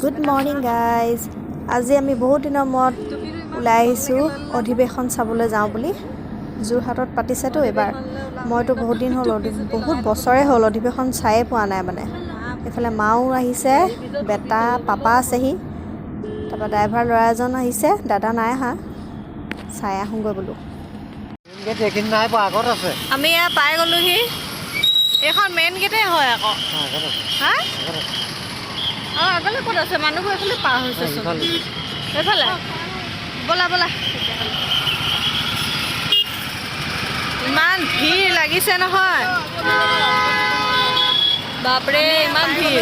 Good morning guys. আজি আমি বহুত দিনৰ মূৰত ওলাই আহিছোঁ অধিৱেশন চাবলৈ যাওঁ বুলি। যোৰহাটত পাতিছেতো এইবাৰ। মইতো বহুত দিন হ'ল বহুত বছৰে হ'ল অধিৱেশন চায়ে পোৱা নাই মানে। এইফালে মাও আহিছে, বেটা পাপা আছেহি, তাৰপৰা ড্ৰাইভাৰ ল'ৰা এজন আহিছে, দাদা নাই অহা। চাই আহোঁগৈ বোলো। আমি এয়া পাই গ'লোহি। এইখন মেইন গেটে হয় আকৌ। হা অঁ আগলৈ ক'ত আছে? মানুহবোৰ এইফালে পাৰ হৈছেচোন। এইফালে ব'লা ব'লা। ইমান ভিৰ লাগিছে নহয়, বাপৰে ইমান ভিৰ।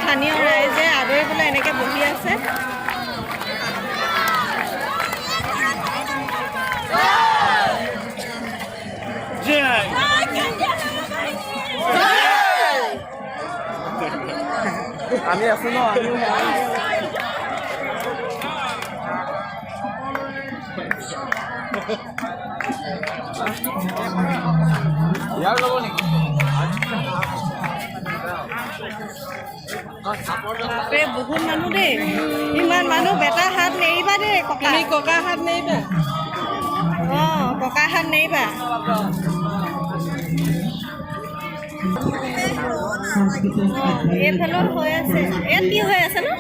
স্থানীয় ৰাইজে আদৰিবলৈ এনেকৈ বহি আছে। আমি আছো ন, ইয়াৰ ল'ব নেকি? বাপৰে বহুত মানুহ দেই, ইমান মানুহ। বেটা হাত নেৰিবা দেই, ককা হাত নেৰিবা। অঁ ককা হাত নেৰিবা। এইফালেও হৈ আছে। ইয়াত কি হৈ আছে নো?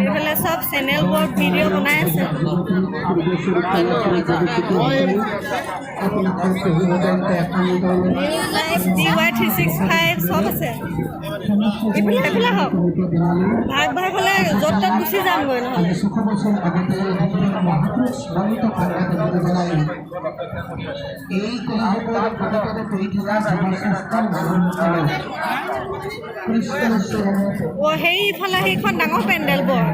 এইফালে চব চেনেলবোৰত ভিডিঅ' বনাই আছে। DY365 চব আছে। এইফালে এইফালে হওক, ভাগ ভাগ হ'লে য'ত ত'ত গুচি যামগৈ নহ'লে। সেইফালে সেইখন ডাঙৰ পেণ্ডেল বৰ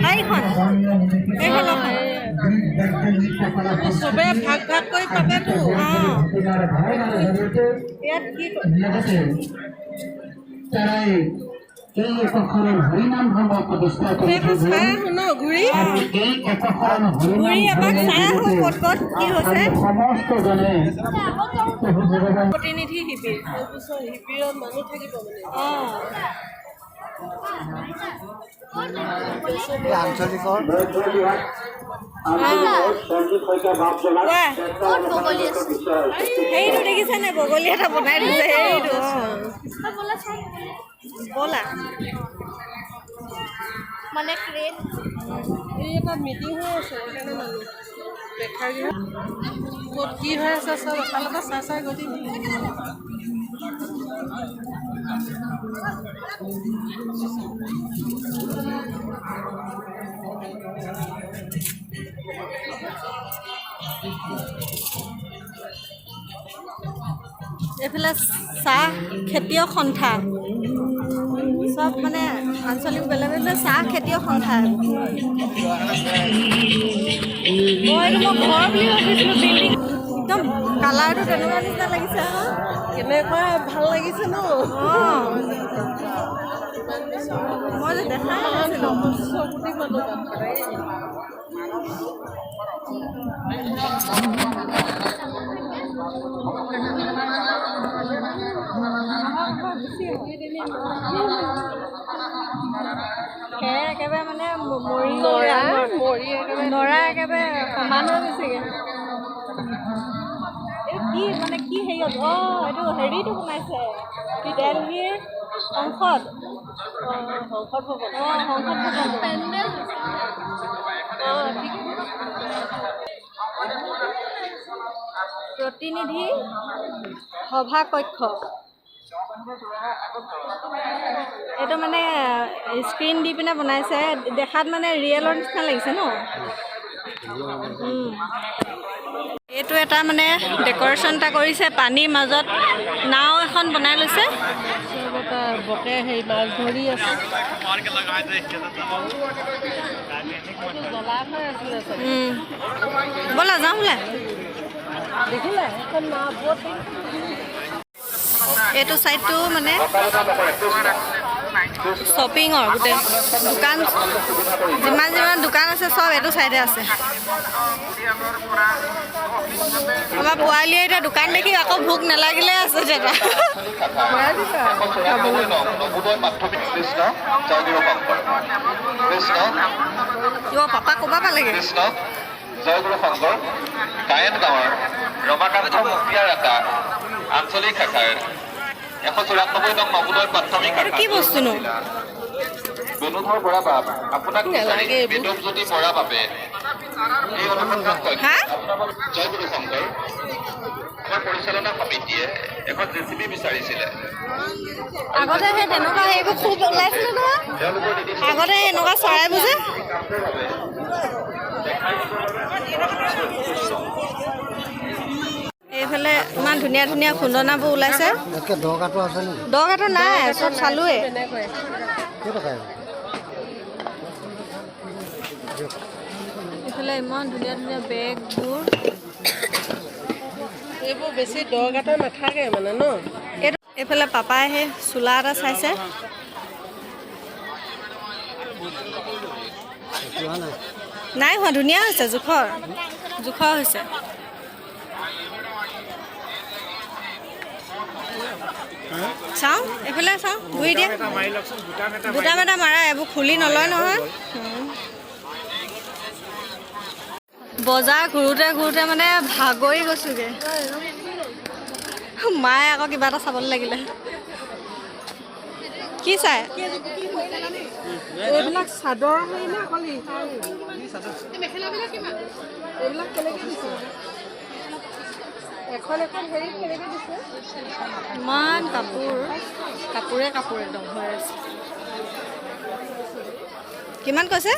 সেইখন চবে ভাগ ভাগ কৰি পাতেতো। ইয়াত কি ঘূৰি এপাক চাই আহোঁ ক'ত ক'ত কি হৈছে। প্ৰতিনিধি শিবিৰ, শিবিৰত মানুহ থাকিব মানে। আঞ্চলিকৰ সেইটো দেখিছেনে? বগলী এটা বনাই দিছে সেইটো। ব'লা মানে ট্ৰেইন এই এটা মিটিং হৈ আছে, সেইকাৰণে মানুহ প্ৰেক্ষাগৃহ ক'ত কি হৈ আছে চব এফালৰ পৰা চাই গৈ এইফালে চাহ খেতিয়ক সন্থা চব মানে আঞ্চলিক বেলেগ বেলেগ চাহ খেতিয়ক সন্থা। মই ঘৰ বুলি ভাবিছিলোঁ, বিল্ডিং একদম কালাৰটো তেনেকুৱা নিচিনা লাগিছে। কেনেকুৱা ভাল লাগিছে ন। অঁ মই যে দেখাই নাছিলোঁ। একেবাৰে মানে নৰা একেবাৰে সমান হৈ গৈছেগৈ। এইটো কি মানে কি হেৰিয়ত? এইটো হেৰিটো বনাইছে দিল্লীৰ সংসদ। সংসদ ভৱন। সংসদ ভৱন। প্ৰতিনিধি সভা কক্ষ। এইটো মানে স্ক্ৰীন দি পিনে বনাইছে, দেখাত মানে ৰিয়েলৰ নিচিনা লাগিছে ন। এইটো এটা মানে ডেক'ৰেশ্যন এটা কৰিছে, পানীৰ মাজত নাও এখন বনাই লৈছে। বকে হেৰি মাছ ধৰি আছে। ব'লা যাওঁ বোলে। দেখিলে এখন নাও বহুত এইটো চাইডটো মানে শ্বপিঙৰ গোটেই দোকান, যিমান দোকান আছে চব এইটো চাইডে আছে। আমাৰ পোৱালীয়ে এতিয়া দোকান দেখি আকৌ ভোক নালাগিলে আছে দাদা। পাপা ক'বা পালেগে? জয়গুৰু শংকৰ গায়ন গাঁৱৰ ৰমাকান্ত মুখীয়াৰ এটা আঞ্চলিক শাখাৰ 194 নং নবোদয় প্ৰাথমিক এইটো কি বস্তুনো? বেণুধৰ বৰা বাপ আপোনাক বিচাৰি বেদবজ্যোতি বৰা বাপে এই অনুষ্ঠান হা? জয়গুৰু শংকৰ পৰিচালনা সমিতিয়ে এখন জেচিবি বিচাৰিছিলে। আগতে সেই তেনেকুৱা সেইবোৰ খুব ওলাইছিলে নহয়, আগতে এনেকুৱা চৰাইবোৰ যে। এইফালে ইমান ধুনীয়া ধুনীয়া খুন্দনাবোৰ ওলাইছে। দগাটো নাই, চব চালোৱে। এইফালে ইমান ধুনীয়া ধুনীয়া বেগবোৰ। এইবোৰ বেছি দ গাঁতৰ নাথাকে মানে ন। এইফালে পাপাই সেই চোলা এটা চাইছে। নাই হোৱা, ধুনীয়া হৈছে, জোখৰ হৈছে। চাওঁ এইফালে চাওঁ, ঘূৰি দিয়ে। বুটাম এটা মাৰা, এইবোৰ খুলি নলয় নহয়। বজাৰ ঘূৰোতে ঘূৰোতে মানে ভাগৰি গৈছোগে। মায়ে আকৌ কিবা এটা চাবলৈ লাগিলে। কি চাই? এইবিলাক চাদৰ হেৰি নে অকল এইবিলাক কেনেকৈ দিছে? এখন এখন হেৰি কেনেকৈ দিছে? ইমান কাপোৰে একদম হৈ আছে। কিমান কৈছে?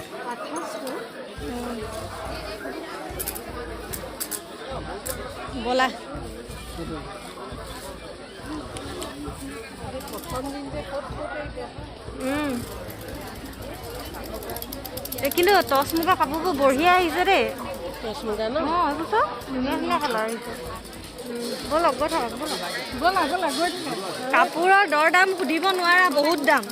ব'লা। কিন্তু টচ মুগা কাপোৰবোৰ বঢ়িয়া আহিছে দেই। টচ মুগা ন? অঁ, এইবোৰ চব ধুনীয়া ধুনীয়া কালাৰ আহিছে। ব'লক গৈ থাকক, ব'লা গৈ থাকক। কাপোৰৰ দৰ দাম সুধিব নোৱাৰা, বহুত দাম।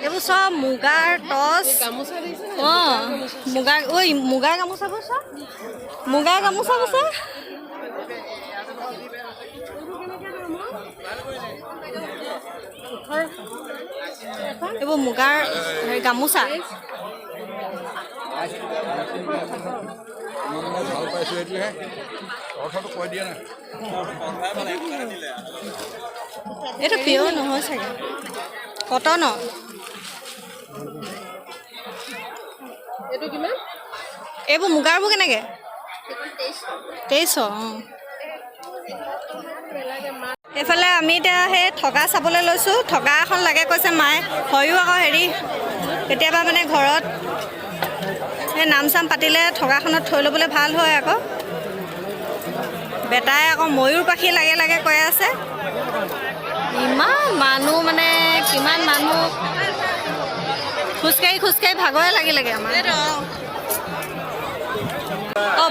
এইবোৰ চব মুগাৰ টচ। গামোচা দিছে। অঁ, মুগাৰ গামোচাবোৰ চব মুগাৰ গামোচাবোৰ চব। এইবোৰ মুগাৰ গামোচা। ভাল পাইছোঁ এইটোহে, অৰ্থটো কৈ দিয়া নাই। এইটো পিয়ৰ নহয় চাগে, কটনৰ। এইটো কিমান? এইবোৰ মুগাৰবোৰ কেনেকৈ? 2300। অঁ, এইফালে আমি এতিয়া সেই থকা চাবলৈ লৈছোঁ। থকা এখন লাগে কৈছে মায়ে। হয়ো আকৌ হেৰি, কেতিয়াবা মানে ঘৰত সেই নাম চাম পাতিলে থকাখনত থৈ ল'বলৈ ভাল হয় আকৌ। বেটাই আকৌ ময়ূৰ পাখি লাগে কৈ আছে। ইমান মানুহ মানে, কিমান মানুহ, খোজকাঢ়ি ভাগৰে লাগিলেগৈ আমাৰ। অঁ,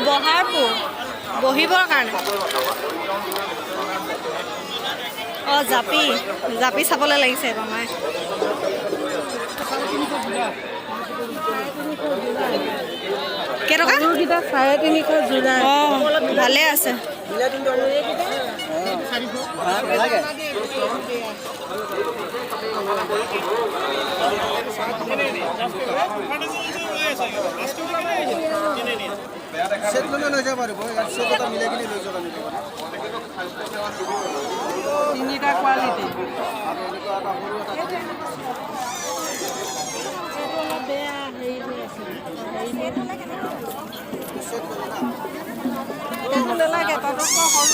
বহিবৰ কাৰণে। অঁ, জাপি চাবলৈ লাগিছে এইবাৰ মায়ে। কেইটকা? সৰুকেইটা 350 যোৰা। অঁ, ভালে আছে। সেট ল'লে লৈ যাব পাৰিব ইয়াত সেট এটা মিলাই কিনে লৈ যাব পাৰিব তিনিটা কোৱালিটি আৰু এনেকুৱা এটা সৰু এটা বেয়া হেৰি হৈ আছে সেট ল'লে না এইটো নালাগে ততকৈ সৰু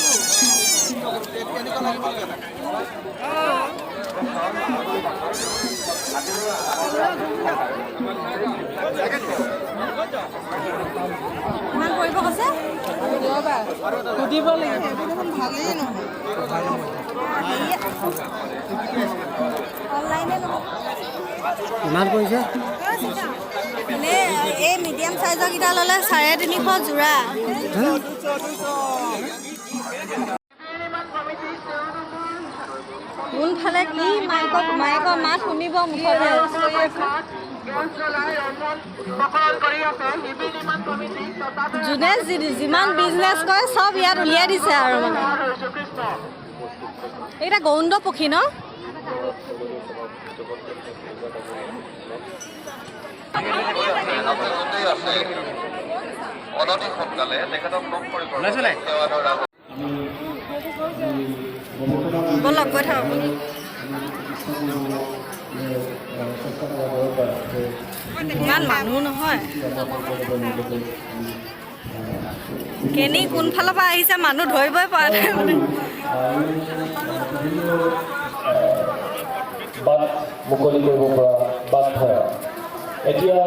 কেনেকুৱা লাগিব কিমান পৰিব কৈছে সুধিব লাগিব ভালেই নহয় অনলাইনে ল'ব কিমান কৈছে মানে এই মিডিয়াম চাইজৰ কেইটা ল'লে 350 যোৰা কোনফালে কি মাইকৰ মাত শুনিব মুখতে যোনে যিমান বিজনেছ কৰে চব ইয়াত উলিয়াই দিছে আৰু মানে এইকেইটা গৌণ্ড পক্ষী ন অনতি সোনকালে তেখেতক লগ কৰিব ব'লক গৈ থাকক ইমান মানুহ নহয় কেনি কোনফালৰ পৰা আহিছে মানুহ ধৰিবই পৰা নাই মানে বাট মুকলি কৰিব পৰা বাট ধৰা এতিয়া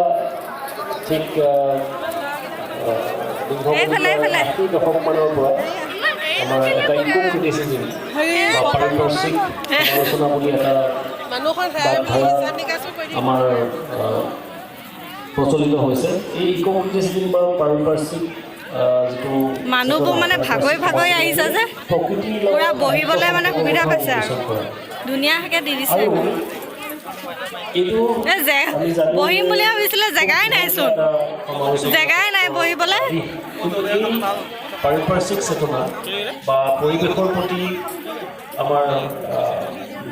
ঠিক এইফালে দশকমানৰ পৰা আমাৰ এটা ইকো মেডিচিন পাৰিপাৰ্শ্বিক আলোচনা বুলি এটা মানুহখন বাট ধৰা আমাৰ প্ৰচলিত হৈছে এই ইকো মেডিচিন বা পাৰিপাৰ্শ্বিক যিটো মানুহবোৰ মানে ভাগৰি আহিছে যে পুৰা বহিবলৈ মানে সুবিধা পাইছে আৰু ধুনীয়াকৈ দি দিছে বহিম বুলি ভাবিছিলে জেগাই নাইচোন জেগাই নাই বহিবলৈ পাৰিপাৰ্শ্বিক চেতনা বা পৰিৱেশৰ প্ৰতি আমাৰ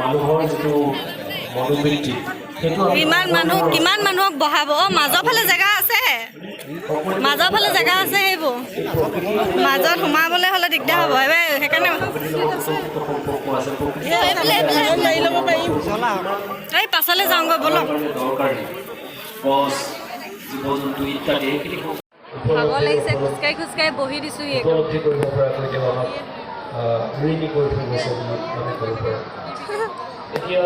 মানুহৰ যিটো মনোবৃত্তি সেইটো কিমান মানুহক বহাব মাজৰ ফালে জেগা আছে সেইবোৰ মাজত সোমাবলৈ হ'লে দিগদাৰ হ'ব সেইকাৰণে এই পাছলৈ যাওঁগৈ ব'লক গছ জীৱ জন্তু ইত্যাদি এইখিনি ভাগৰ লাগিছে খোজকাঢ়ি বহি দিছোঁ উপলব্ধি কৰিব পৰাকৈ তেওঁলোকক ঋণী কৰি থৈ গৈছে বুলি আমি কৰিব পাৰোঁ এতিয়া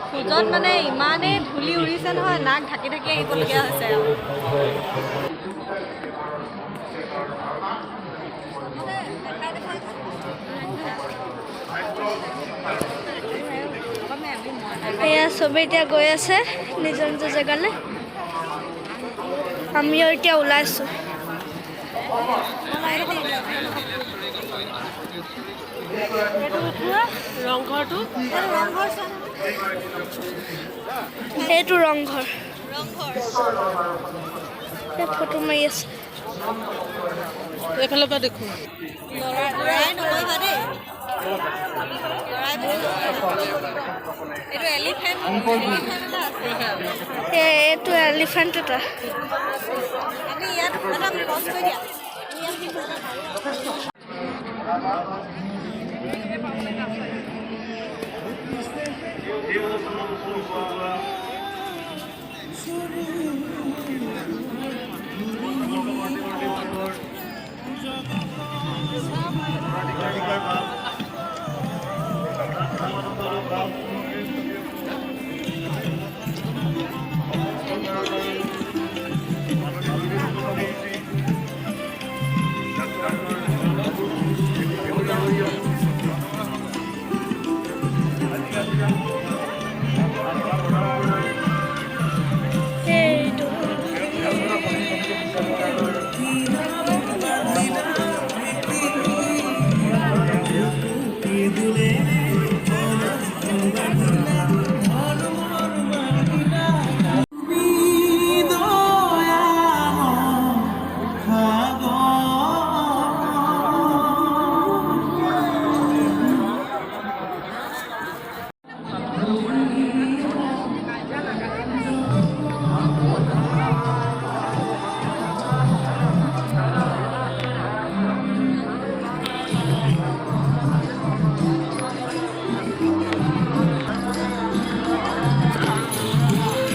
খোজত মানে ইমানেই ধূলি উৰিছে নহয় নাক ঢাকি আহিবলগীয়া হৈছে আৰু এয়া চবে এতিয়া গৈ আছে নিজৰ জেগালৈ আমিও এতিয়া ওলাইছোঁ ৰংঘৰটো এইটো ৰংঘৰ ফটো মাৰি আছে এইফালৰ পৰা দেখোঁ এইটো এলিফেণ্ট এটা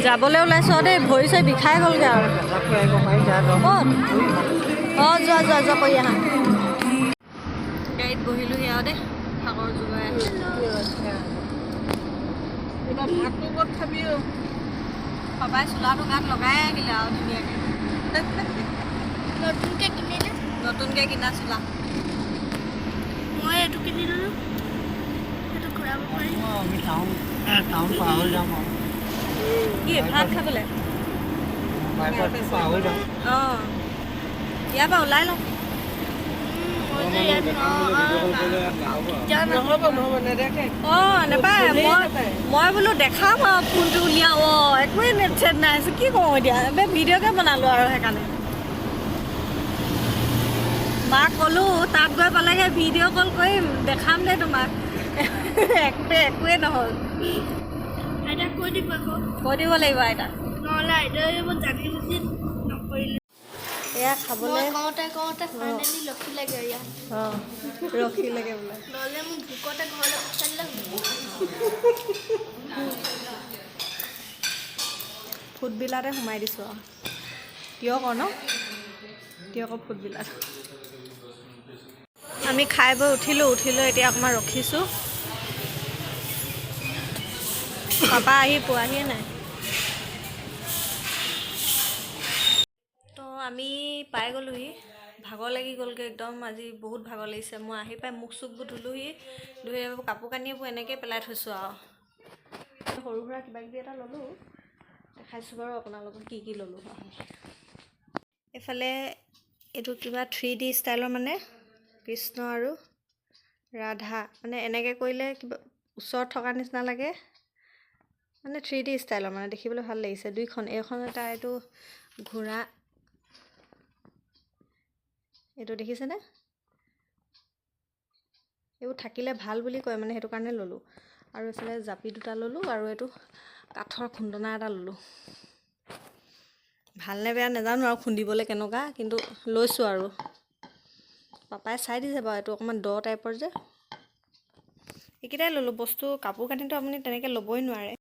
যাবলৈ ওলাইছোঁ দেই, ভৰি চৰি বিষাই গ'লগৈ আৰু। ক'ত? অঁ যোৱা যোৱা যোৱা কৰি আহা। গাড়ীত বহিলোহি আৰু দেই, সাগৰ জোগাই এইবাৰ ভাতটো ক'ত খাবি অ'? পাপাই চোলাটো গাত লগাই আহিলে আৰু ধুনীয়াকৈ। নতুনকৈ কিনিলে নতুনকৈ কিনা চোলা। মই এইটো কিনি ল'লোঁ, সেইটো ঘূৰাব পাৰিম। আমি টাউন পাৰ হৈ যাম আৰু কি ভাত খাবলৈ? বাইপাছ পাৰ হৈ যাম। অঁ ইয়াৰ পৰা ওলাই লওঁ। মই যে ইয়াত নহ'ব নেদেখে। অঁ নাপায়, মই বোলো দেখাম আৰু ফোনটো উলিয়াওঁ। অঁ একোৱেই নেট চেট নাই, কি কৰোঁ এতিয়া? ভিডিঅ'কে বনালোঁ আৰু সেইকাৰণে। মাক ক'লোঁ তাত গৈ পালেগৈ ভিডিঅ' কল কৰিম, দেখাম দে তোমাক। একোৱেই নহ'ল। আইতাক কৈ দিব আকৌ, কৈ দিব লাগিব আইতাক। নহ'লে আইতাই মই জানি বুজি নকৰিলে। এয়া মই খাবলৈ কওঁতে ফাইনেলি ৰখিলেগৈ ইয়াত। অঁ ৰখিলেগৈ বোলে। নহ'লে মোক ভোকতে ঘৰলৈ পঠাই দিলে। ফুটবিলাতে সোমাই দিছোঁ আৰু তিয়কৰ ন, তিয়কৰ ফুটবিলাক। আমি খাই বৈ উঠিলোঁ এতিয়া অকণমান ৰখিছোঁ। পাপা আহি পোৱাহিয়ে নাই। তো আমি পাই গ'লোহি, ভাগৰ লাগি গ'লগৈ একদম। আজি বহুত ভাগৰ লাগিছে। মই আহি পাই মুখ চুখবোৰ ধুলোহি, ধুই কাপোৰ কানিবোৰ এনেকৈ পেলাই থৈছোঁ আৰু। সৰু সুৰা কিবা কিবি এটা ল'লোঁ, দেখাইছোঁ বাৰু আপোনালোকক কি কি ল'লোঁ। এইফালে এইটো কিবা 3D ষ্টাইলৰ, মানে কৃষ্ণ আৰু ৰাধা, মানে এনেকৈ কৰিলে কিবা ওচৰত থকা নিচিনা লাগে, মানে 3D ষ্টাইলৰ, মানে দেখিবলৈ ভাল লাগিছে। দুইখন, এইখন এটা, এইটো ঘোঁৰা, এইটো দেখিছেনে? এইবোৰ থাকিলে ভাল বুলি কয়, মানে সেইটো কাৰণে ল'লোঁ। আৰু এইফালে জাপি দুটা ল'লোঁ, আৰু এইটো কাঠৰ খুন্দনা এটা ল'লোঁ। ভালনে বেয়া নাজানো আৰু খুন্দিবলৈ কেনেকুৱা, কিন্তু লৈছোঁ আৰু। পাপাই চাই দিছে বাৰু, এইটো অকণমান দ টাইপৰ যে। এইকেইটাই ল'লোঁ বস্তু। কাপোৰ কানিটো আপুনি তেনেকৈ ল'বই নোৱাৰে।